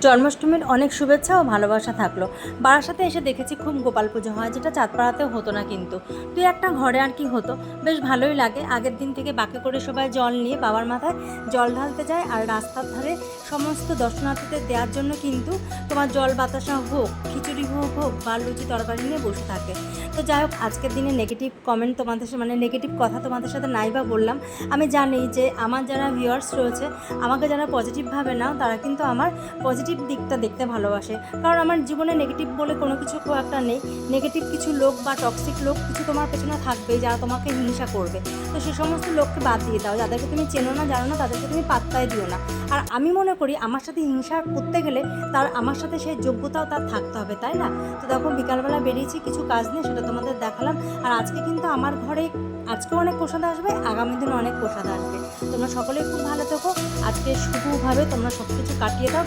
জন্মাষ্টমীর অনেক শুভেচ্ছা ও ভালোবাসা থাকলো। বারাসাতে এসে দেখেছি খুব গোপাল পুজো হয়, যেটা চাঁদপাড়াতেও হতো না, কিন্তু তুই একটা ঘরে আর কি হতো, বেশ ভালোই লাগে। আগের দিন থেকে বাকি করে সবাই জল নিয়ে বাবার মাথায় জল ঢালতে যায়, আর রাস্তার ধারে সমস্ত দর্শনার্থীদের দেওয়ার জন্য কিন্তু তোমার জল বাতাসা হোক, খিচুড়ি হোক হোক বা লুচি তরকারি নিয়ে বসে থাকে। তো যাই হোক, আজকের দিনে নেগেটিভ কমেন্ট তোমাদের মানে নেগেটিভ কথা তোমাদের সাথে নাই বা বললাম। আমি জানি যে আমার যারা ভিউয়ার্স রয়েছে, আমাকে যারা পজিটিভভাবে নাও, তারা কিন্তু আমার পজিটিভ দিকটা দেখতে ভালোবাসে। কারণ আমার জীবনে নেগেটিভ বলে কোনো কিছু খুব একটা নেই। নেগেটিভ কিছু লোক বা টক্সিক লোক কিছু তোমার পেছনে থাকবেই, যারা তোমাকে হিংসা করবে। তো সে সমস্ত লোককে বাদ দিয়ে দাও, যাদেরকে তুমি চেনো না জানো না, তাদেরকে তুমি পাত্তাই দিও না। আর আমি মনে করি আমার সাথে হিংসা করতে গেলে তার আমার সাথে সেই যোগ্যতাও তার থাকতে হবে, তাই না? তো তখন বিকালবেলা বেরিয়েছি কিছু কাজ নিয়ে, সেটা তোমাদের দেখালাম। আর আজকে কিন্তু আমার ঘরে আজকেও অনেক প্রসাদ আসবে, আগামী দিনে অনেক প্রসাদ আসবে। তোমরা সকলেই খুব ভালো থেকো। আজকে শুভভাবে তোমরা সব কিছু কাটিয়ে দাও।